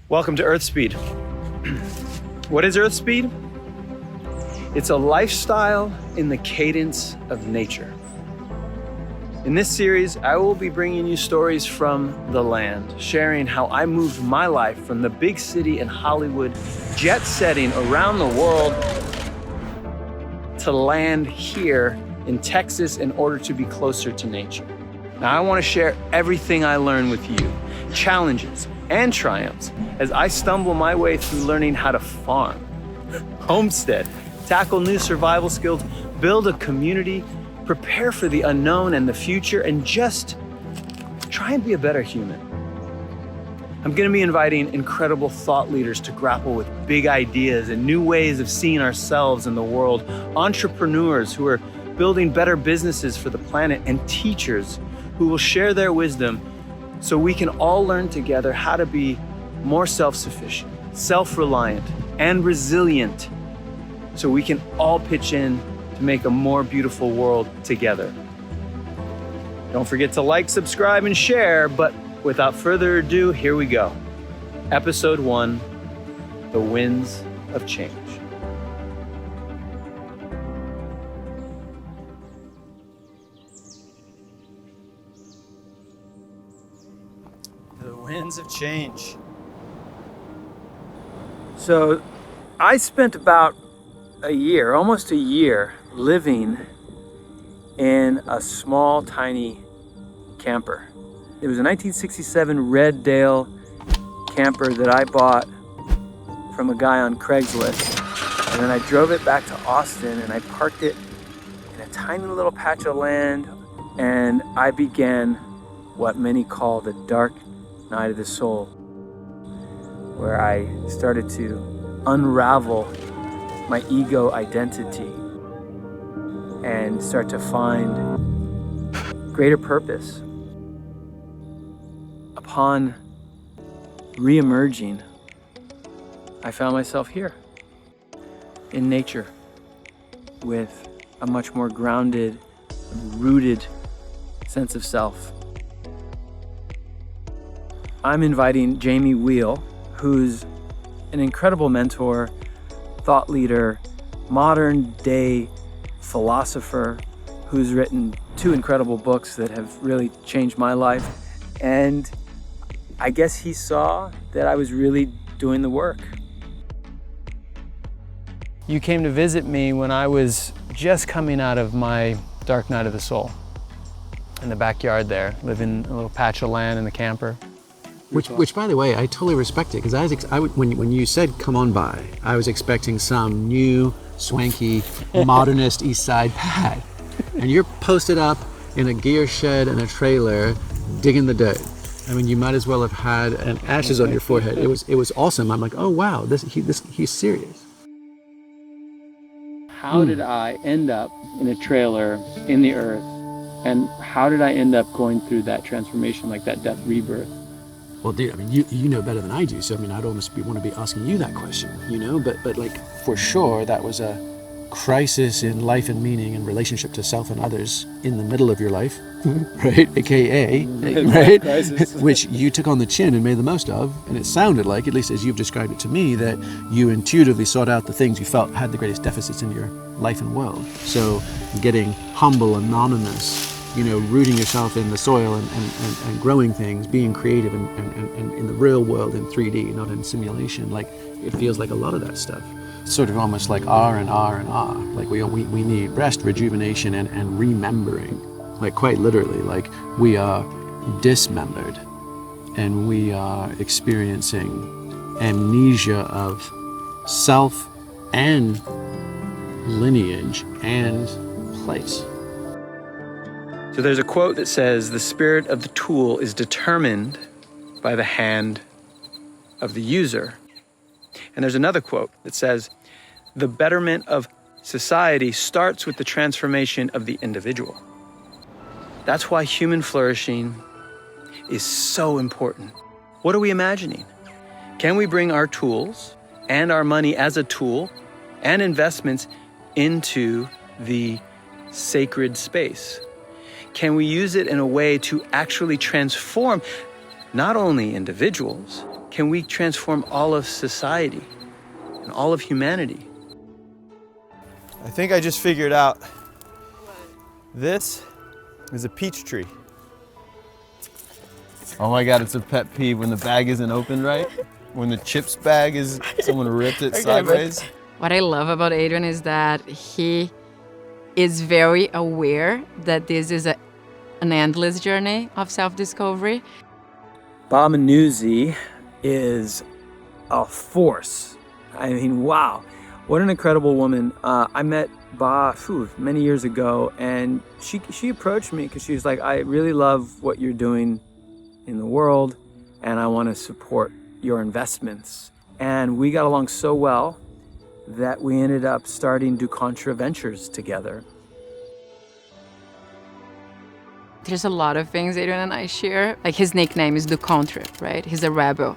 Welcome to Earth Speed. What is Earth Speed? It's a lifestyle in the cadence of nature. In this series, I will be bringing you stories from the land, sharing how I moved my life from the big city in Hollywood, jet setting around the world, to land here in Texas in order to be closer to nature. Now, I want to share everything I learned with you, challenges and triumphs, as I stumble my way through learning how to farm, homestead, tackle new survival skills, build a community, prepare for the unknown and the future, and just try and be a better human. I'm going to be inviting incredible thought leaders to grapple with big ideas and new ways of seeing ourselves and the world, entrepreneurs who are building better businesses for the planet, and teachers who will share their wisdom so we can all learn together how to be more self-sufficient, self-reliant, and resilient, so we can all pitch in to make a more beautiful world together. Don't forget to like, subscribe, and share, but without further ado, here we go. Episode 1, The Winds of Change. The winds of change. So I spent about almost a year, living in a small, tiny camper. It was a 1967 Red Dale camper that I bought from a guy on Craigslist. And then I drove it back to Austin and I parked it in a tiny little patch of land, and I began what many call the dark night of the soul, where I started to unravel my ego identity and start to find greater purpose. Upon re-emerging, I found myself here in nature with a much more grounded, rooted sense of self. I'm inviting Jamie Wheal, who's an incredible mentor, thought leader, modern day philosopher, who's written 2 incredible books that have really changed my life. And I guess he saw that I was really doing the work. You came to visit me when I was just coming out of my dark night of the soul in the backyard there, living in a little patch of land in the camper. Which, by the way, I totally respect it, because when you said "come on by," I was expecting some new, swanky, modernist East Side pad, and you're posted up in a gear shed and a trailer, digging the dirt. I mean, you might as well have had an ashes on your forehead. It was awesome. I'm like, oh wow, he's serious. How did I end up in a trailer in the earth, and how did I end up going through that transformation, like that death rebirth? Well, dude, I mean, you know better than I do, so I mean, I'd almost want to be asking you that question, you know? But like, for sure, that was a crisis in life and meaning and relationship to self and others in the middle of your life, right? AKA, right? Which you took on the chin and made the most of, and it sounded like, at least as you've described it to me, that you intuitively sought out the things you felt had the greatest deficits in your life and world. So getting humble, anonymous, you know, rooting yourself in the soil and growing things, being creative and in the real world in 3D, not in simulation. Like, it feels like a lot of that stuff. Sort of almost like R and R and R. Like we need rest, rejuvenation, and remembering. Like, quite literally, like we are dismembered and we are experiencing amnesia of self and lineage and place. So there's a quote that says, "The spirit of the tool is determined by the hand of the user." And there's another quote that says, "The betterment of society starts with the transformation of the individual." That's why human flourishing is so important. What are we imagining? Can we bring our tools and our money as a tool and investments into the sacred space? Can we use it in a way to actually transform not only individuals, can we transform all of society and all of humanity? I think I just figured out. This is a peach tree. Oh my God, it's a pet peeve when the bag isn't open right. When the chips bag is, someone ripped it sideways. What I love about Adrian is that he is very aware that this is an endless journey of self-discovery. Ba Minuzzi is a force. I mean, wow, what an incredible woman. I met Ba many years ago, and she approached me because she was like, I really love what you're doing in the world, and I want to support your investments. And we got along so well that we ended up starting DuContra Ventures together. There's a lot of things Adrian and I share. Like his nickname is DuContra, right? He's a rebel.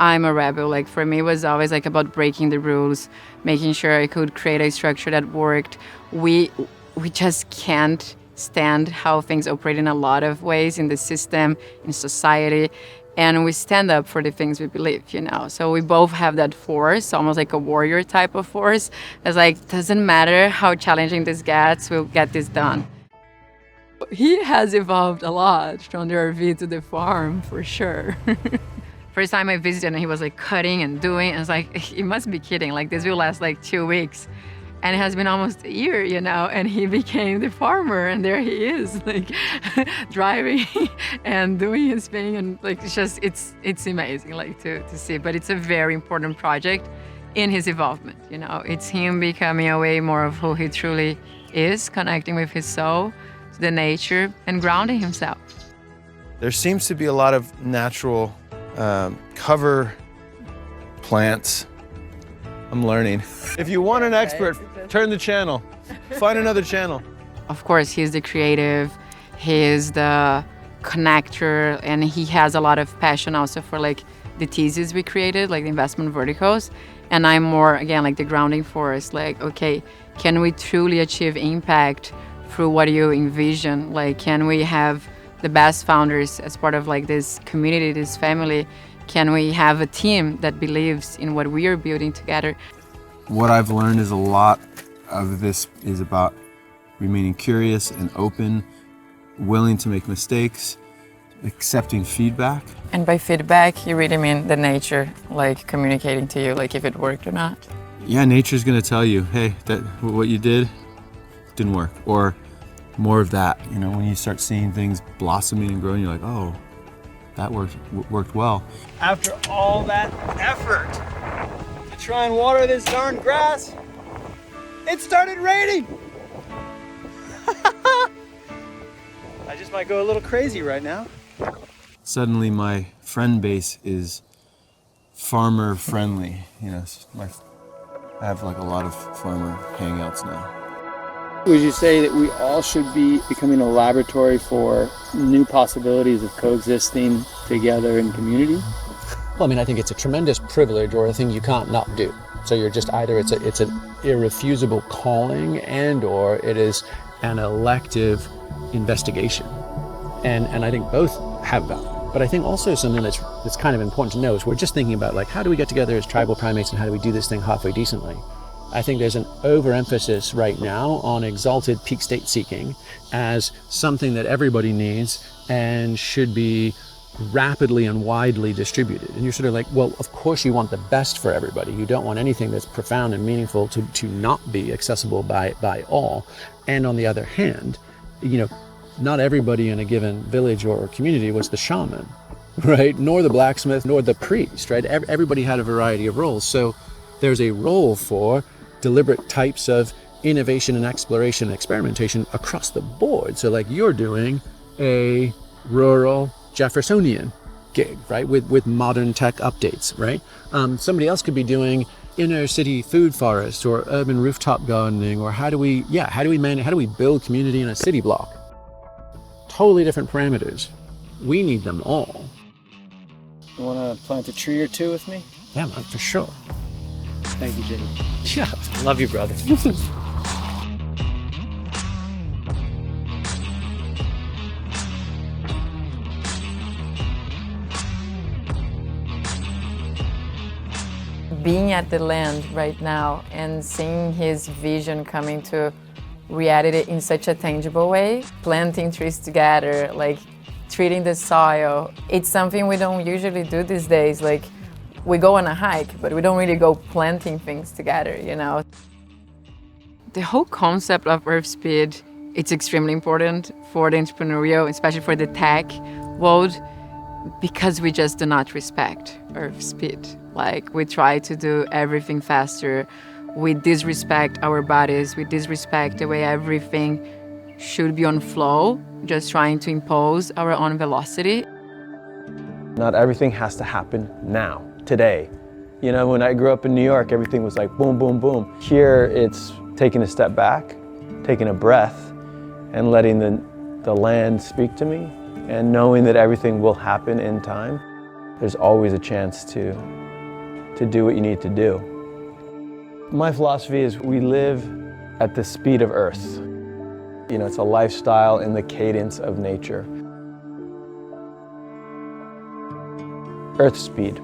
I'm a rebel. Like for me, it was always like about breaking the rules, making sure I could create a structure that worked. We just can't stand how things operate in a lot of ways in the system, in society. And we stand up for the things we believe, you know. So we both have that force, almost like a warrior type of force. It's like, doesn't matter how challenging this gets, we'll get this done. He has evolved a lot from the RV to the farm, for sure. First time I visited and he was like cutting and doing, and I was like, you must be kidding, like this will last like 2 weeks. And it has been almost a year, you know, and he became the farmer, and there he is, like driving and doing his thing, and like it's amazing, like to see. But it's a very important project in his involvement, you know. It's him becoming a way more of who he truly is, connecting with his soul, the nature, and grounding himself. There seems to be a lot of natural cover plants. I'm learning. If you want an expert, turn the channel. Find another channel. Of course, he's the creative, he's the connector, and he has a lot of passion also for like the thesis we created, like the investment verticals. And I'm more, again, like the grounding force, like, okay, can we truly achieve impact through what you envision? Like, can we have the best founders as part of like this community, this family? Can we have a team that believes in what we are building together? What I've learned is a lot of this is about remaining curious and open, willing to make mistakes, accepting feedback. And by feedback, you really mean the nature, like communicating to you, like if it worked or not? Yeah, nature's gonna tell you, hey, that what you did didn't work, or more of that. You know, when you start seeing things blossoming and growing, you're like, oh, that worked well. After all that effort to try and water this darn grass, it started raining. I just might go a little crazy right now. Suddenly my friend base is farmer friendly. You know, I have like a lot of farmer hangouts now. Would you say that we all should be becoming a laboratory for new possibilities of coexisting together in community? Well, I mean, I think it's a tremendous privilege or a thing you can't not do. So you're just either it's an irrefusable calling and or it is an elective investigation. And I think both have value. But I think also something that's kind of important to know is we're just thinking about like, how do we get together as tribal primates and how do we do this thing halfway decently? I think there's an overemphasis right now on exalted peak state seeking as something that everybody needs and should be rapidly and widely distributed. And you're sort of like, well, of course you want the best for everybody. You don't want anything that's profound and meaningful to not be accessible by all. And on the other hand, you know, not everybody in a given village or community was the shaman, right? Nor the blacksmith, nor the priest, right? Everybody had a variety of roles. So there's a role for deliberate types of innovation and exploration and experimentation across the board. So like you're doing a rural Jeffersonian gig, right? With modern tech updates, right? Somebody else could be doing inner city food forest or urban rooftop gardening, or how do we build community in a city block? Totally different parameters. We need them all. You want to plant a tree or two with me? Yeah, man, for sure. Thank you, Jimmy. Yeah. Love you, brother. being at the land right now and seeing his vision coming to reality in such a tangible way, planting trees together, like treating the soil, it's something we don't usually do these days. Like, we go on a hike, but we don't really go planting things together, you know? The whole concept of Earth Speed, it's extremely important for the entrepreneurial, especially for the tech world, because we just do not respect Earth Speed. Like, we try to do everything faster. We disrespect our bodies. We disrespect the way everything should be on flow, just trying to impose our own velocity. Not everything has to happen now, today. You know, when I grew up in New York, everything was like boom, boom, boom. Here, it's taking a step back, taking a breath, and letting the land speak to me, and knowing that everything will happen in time. There's always a chance to do what you need to do. My philosophy is we live at the speed of Earth. You know, it's a lifestyle in the cadence of nature. Earth speed.